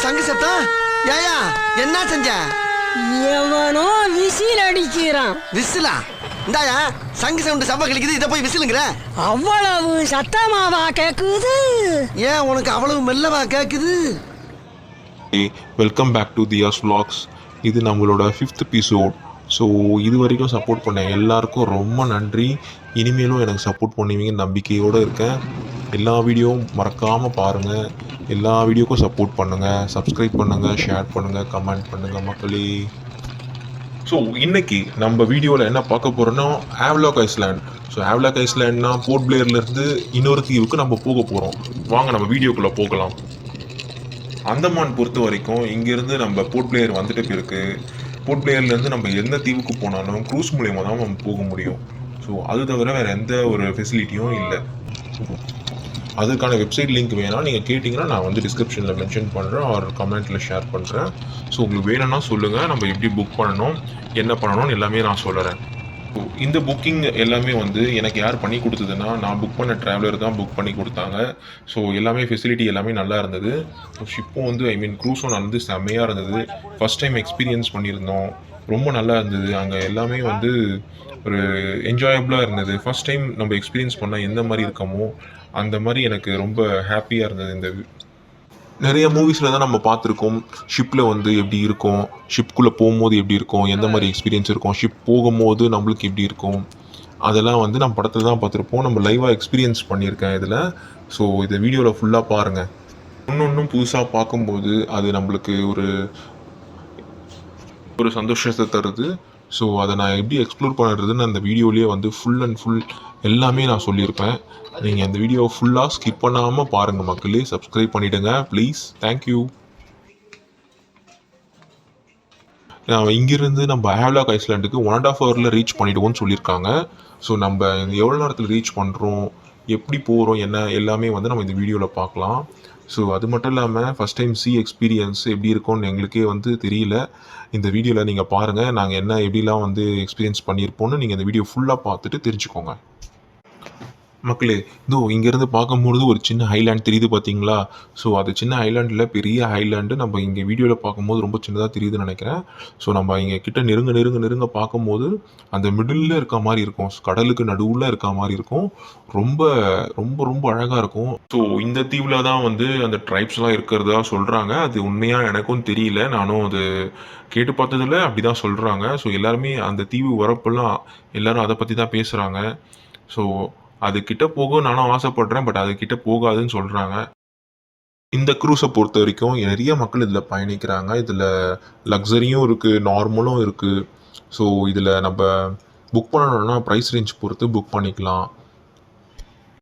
சங்கு சத்தம் ஏயா என்ன செஞ்ச? எவனோ விசில் அடிக்கிறான். விசிலா? இந்தாயா சங்கு சவுண்ட் சப்ப கிழிக்குது, இதை போய் விசிலுங்கிற? அவ்வளவு சத்தமாவா கேக்குது? ஏன் உனக்கு அவ்வளவு மெல்லவா கேக்குது? Welcome back to Thiya's vlogs. இது நம்மளோட 5th எபிசோட். ஸோ இது வரைக்கும் சப்போர்ட் பண்ண எல்லாருக்கும் ரொம்ப நன்றி. இனிமேலும் எனக்கு சப்போர்ட் பண்ணுவீங்கன்னு நம்பிக்கையோடு இருக்கேன். எல்லா வீடியோவும் மறக்காமல் பாருங்கள். எல்லா வீடியோக்கும் சப்போர்ட் பண்ணுங்கள், சப்ஸ்கிரைப் பண்ணுங்கள், ஷேர் பண்ணுங்கள், கமெண்ட் பண்ணுங்கள் மக்களே. ஸோ இன்றைக்கி நம்ம வீடியோவில் என்ன பார்க்க போகிறோன்னா ஹேவ்லாக் ஐஸ்லேண்ட். ஸோ ஹேவ்லாக் ஐஸ்லேண்ட்னா போர்ட் பிளேயர்லேருந்து இன்னொரு தீவுக்கு நம்ம போக போகிறோம். வாங்க நம்ம வீடியோக்குள்ளே போகலாம். அந்தமான் பொறுத்த வரைக்கும் இங்கேருந்து நம்ம போர்ட் பிளேயர் வந்துட்டு இருக்கு. போர்ட் பிளேயர்லேருந்து நம்ம எந்த தீவுக்கு போனாலும் க்ரூஸ் மூலியமாக தான் நம்ம போக முடியும். ஸோ அது தவிர வேறு எந்த ஒரு ஃபெசிலிட்டியும் இல்லை. அதுக்கான வெப்சைட் லிங்க் வேணால் நீங்கள் கேட்டிங்கன்னா நான் வந்து டிஸ்கிரிப்ஷனில் மென்ஷன் பண்ணுறேன், ஆர் கமெண்ட்டில் ஷேர் பண்ணுறேன். ஸோ உங்களுக்கு வேணும்னா சொல்லுங்கள், நம்ம எப்படி புக் பண்ணணும், என்ன பண்ணணும்னு எல்லாமே நான் சொல்லுறேன். ஸோ இந்த புக்கிங் எல்லாமே வந்து எனக்கு யார் பண்ணி கொடுத்ததுன்னா, நான் புக் பண்ண ட்ராவலர் தான் புக் பண்ணி கொடுத்தாங்க. ஸோ எல்லாமே ஃபெசிலிட்டி எல்லாமே நல்லா இருந்தது. ஷிப்பும் வந்து க்ரூஸும் வந்து செம்மையாக இருந்தது. ஃபஸ்ட் டைம் எக்ஸ்பீரியன்ஸ் பண்ணியிருந்தோம், ரொம்ப நல்லா இருந்தது. அங்கே எல்லாமே வந்து ஒரு என்ஜாயபுளாக இருந்தது. ஃபஸ்ட் டைம் நம்ம எக்ஸ்பீரியன்ஸ் பண்ணால் எந்த மாதிரி இருக்கமோ அந்த மாதிரி எனக்கு ரொம்ப ஹாப்பியாக இருந்தது. இந்த நிறைய மூவிஸில் தான் நம்ம பார்த்துருக்கோம் ஷிப்பில் வந்து எப்படி இருக்கும், ஷிப்புக்குள்ளே போகும்போது எப்படி இருக்கும், எந்த மாதிரி எக்ஸ்பீரியன்ஸ் இருக்கும், ஷிப் போகும்போது நம்மளுக்கு எப்படி இருக்கும், அதெல்லாம் வந்து நம்ம படத்தில் தான் பார்த்துருப்போம். நம்ம லைவாக எக்ஸ்பீரியன்ஸ் பண்ணியிருக்கேன் இதில். ஸோ இதை வீடியோவில் ஃபுல்லாக பாருங்கள். ஒன்றும் புதுசாக பார்க்கும்போது அது நம்மளுக்கு ஒரு சந்தோஷத்தை தருது. ஸோ அதை நான் எப்படி எக்ஸ்ப்ளோர் பண்ணுறதுன்னு அந்த வீடியோலேயே வந்து ஃபுல் அண்ட் ஃபுல் எல்லாமே நான் சொல்லியிருப்பேன். நீங்கள் அந்த வீடியோவை ஃபுல்லாக ஸ்கிப் பண்ணாமல் பாருங்கள் மக்களே. சப்ஸ்கிரைப் பண்ணிவிடுங்க ப்ளீஸ். தேங்க்யூ. இங்கேருந்து நம்ம ஹேவ்லாக் ஐஸ்லாண்டுக்கு 1.5 ஹவரில் ரீச் பண்ணிவிடுவோம்னு சொல்லியிருக்காங்க. ஸோ நம்ம எவ்வளோ நேரத்தில் ரீச் பண்ணுறோம், எப்படி போகிறோம், என்ன எல்லாமே வந்து நம்ம இந்த வீடியோவில் பார்க்கலாம். ஸோ அது மட்டும் இல்லாமல் ஃபஸ்ட் டைம் எக்ஸ்பீரியன்ஸ் எப்படி இருக்கும்னு எங்களுக்கே வந்து தெரியல. இந்த வீடியோவில் நீங்கள் பாருங்கள், நாங்கள் என்ன எப்படிலாம் வந்து எக்ஸ்பீரியன்ஸ் பண்ணியிருப்போம்னு நீங்கள் இந்த வீடியோ ஃபுல்லாக பார்த்துட்டு தெரிஞ்சுக்கோங்க மக்களே. இங்கேருந்து பார்க்கும்பொழுது ஒரு சின்ன ஹைலேண்ட் தெரியுது பார்த்தீங்களா? ஸோ அது சின்ன ஹைலேண்டில் பெரிய ஹைலேண்டு நம்ம இங்கே வீடியோவில் பார்க்கும்போது ரொம்ப சின்னதாக தெரியுதுன்னு நினைக்கிறேன். ஸோ நம்ம இங்கே கிட்ட நெருங்க பார்க்கும்போது அந்த மிடில் இருக்க மாதிரி இருக்கும், கடலுக்கு நடுவில் இருக்க மாதிரி இருக்கும். ரொம்ப ரொம்ப ரொம்ப அழகாக இருக்கும். ஸோ இந்த தீவில் தான் வந்து அந்த ட்ரைப்ஸ்லாம் இருக்கிறதா சொல்கிறாங்க. அது உண்மையாக எனக்கும் தெரியல, நானும் அது கேட்டு பார்த்ததில் அப்படி தான் சொல்கிறாங்க. ஸோ எல்லாருமே அந்த தீவு வரப்பெல்லாம் எல்லோரும் அதை பற்றி தான் பேசுகிறாங்க. ஸோ அது கிட்ட போக நானும் ஆசைப்படுறேன், பட் அது கிட்ட போகாதுன்னு சொல்கிறாங்க. இந்த க்ரூஸை பொறுத்த வரைக்கும் நிறைய மக்கள் இதில் பயணிக்கிறாங்க. இதில் லக்ஸரியும் இருக்குது, நார்மலும் இருக்குது. ஸோ இதில் நம்ம புக் பண்ணணும்னா ப்ரைஸ் ரேஞ்ச் பொறுத்து புக் பண்ணிக்கலாம்.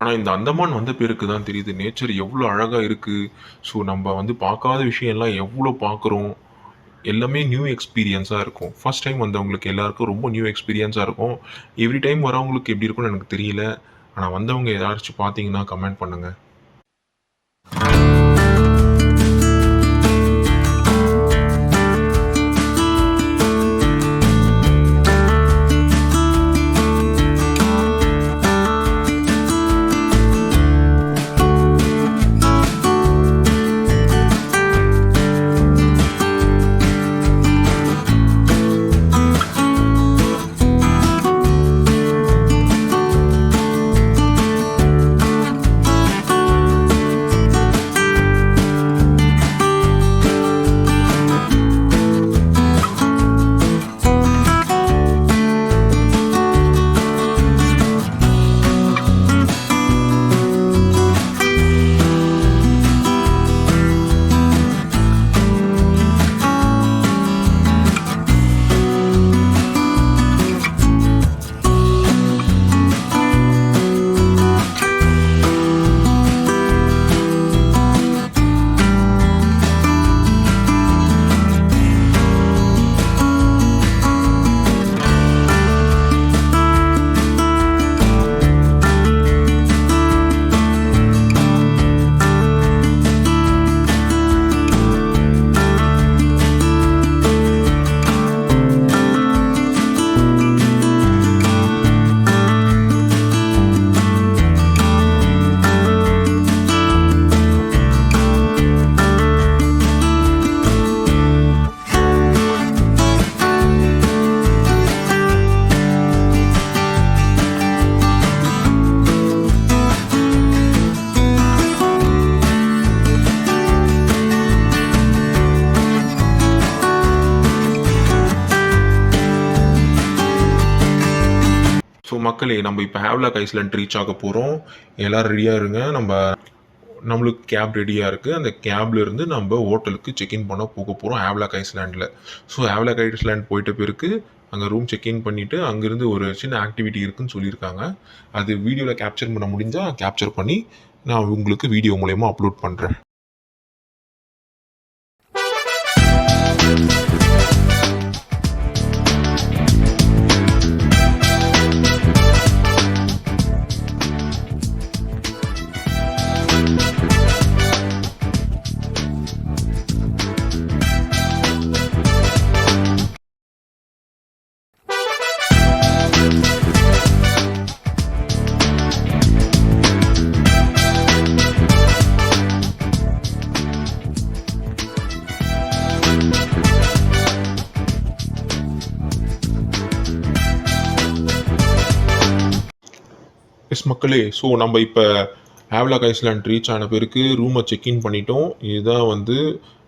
ஆனால் இந்த அந்தமான் வந்த பேருக்கு தான் தெரியுது நேச்சர் எவ்வளோ அழகாக இருக்குது. ஸோ நம்ம வந்து பார்க்காத விஷயம்லாம் எவ்வளோ பார்க்குறோம். எல்லாமே நியூ எக்ஸ்பீரியன்ஸாக இருக்கும். ஃபஸ்ட் டைம் வந்தவங்களுக்கு எல்லாருக்கும் ரொம்ப நியூ எக்ஸ்பீரியன்ஸாக இருக்கும். எவ்ரி டைம் வரவங்களுக்கு எப்படி இருக்கும்னு எனக்கு தெரியல. ஆனால் வந்தவங்க ஏதாச்சும் பார்த்தீங்கன்னா கமெண்ட் பண்ணுங்கள். மக்களே நம்ம இப்போ ஹேவ்லாக் ஐஸ்லேண்ட் ரீச் ஆக போகிறோம். எல்லோரும் ரெடியாக இருங்க. நம்மளுக்கு கேப் ரெடியாக இருக்குது. அந்த கேப்ல இருந்து நம்ம ஹோட்டலுக்கு செக்இன் பண்ண போக போகிறோம் ஹேவ்லாக் ஐஸ்லேண்டில். ஸோ ஹேவ்லாக் ஐஸ்லேண்ட் போயிட்ட பிறகு அங்கே ரூம் செக்இன் பண்ணிவிட்டு அங்கேருந்து ஒரு சின்ன ஆக்டிவிட்டி இருக்குதுன்னு சொல்லியிருக்காங்க. அது வீடியோவில் கேப்சர் பண்ண முடிஞ்சால் கேப்சர் பண்ணி நான் உங்களுக்கு வீடியோ மூலயமா அப்லோட் பண்ணுறேன். மக்களே, ஸோ நம்ம இப்போ ஹேவ்லாக் ஐஸ்லேண்ட் ரீச் ஆன பிறகு ரூமை செக்இன் பண்ணிட்டோம். இதுதான்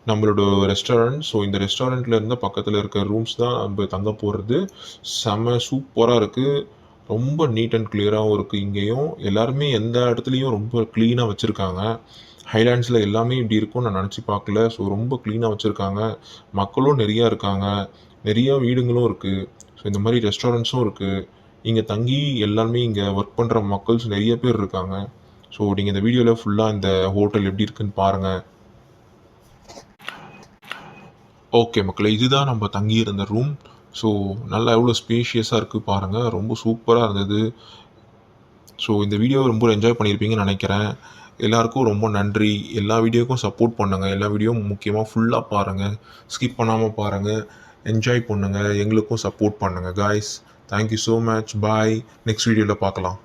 நம்மளோட ரெஸ்டாரண்ட். ஸோ இந்த ரெஸ்டாரண்ட்டில் இருந்த பக்கத்தில் இருக்க ரூம்ஸ் தான் நம்ம தங்க போகிறது. செம்ம சூப்பராக இருக்குது. ரொம்ப நீட் அண்ட் கிளியராகவும் இருக்குது. இங்கேயும் எல்லாருமே எந்த இடத்துலையும் ரொம்ப க்ளீனாக வச்சுருக்காங்க. ஹைலாண்ட்ஸில் எல்லாமே இப்படி இருக்கும்னு நான் நினச்சி பார்க்கல. ஸோ ரொம்ப க்ளீனாக வச்சுருக்காங்க. மக்களும் நிறையா இருக்காங்க. நிறையா வீடுங்களும் இருக்குது. ஸோ இந்த மாதிரி ரெஸ்டாரண்ட்ஸும் இருக்குது. இங்கே தங்கி எல்லாருமே இங்கே ஒர்க் பண்ணுற மக்கள்ஸ் நிறைய பேர் இருக்காங்க. ஸோ நீங்கள் இந்த வீடியோவில் ஃபுல்லாக இந்த ஹோட்டல் எப்படி இருக்குன்னு பாருங்கள். ஓகே மக்களே, இதுதான் நம்ம தங்கி இருந்த ரூம். ஸோ நல்லா எவ்வளோ ஸ்பேஷியஸாக இருக்குது பாருங்கள். ரொம்ப சூப்பராக இருந்தது. ஸோ இந்த வீடியோவை ரொம்ப என்ஜாய் பண்ணியிருப்பீங்கன்னு நினைக்கிறேன். எல்லாருக்கும் ரொம்ப நன்றி. எல்லா வீடியோக்கும் சப்போர்ட் பண்ணுங்கள். எல்லா வீடியோவும் முக்கியமாக ஃபுல்லாக பாருங்கள். ஸ்கிப் பண்ணாமல் பாருங்கள். என்ஜாய் பண்ணுங்கள். எங்களுக்கும் சப்போர்ட் பண்ணுங்கள் guys. Thank you so much. Bye. Next வீடியோவில் பார்க்கலாம்.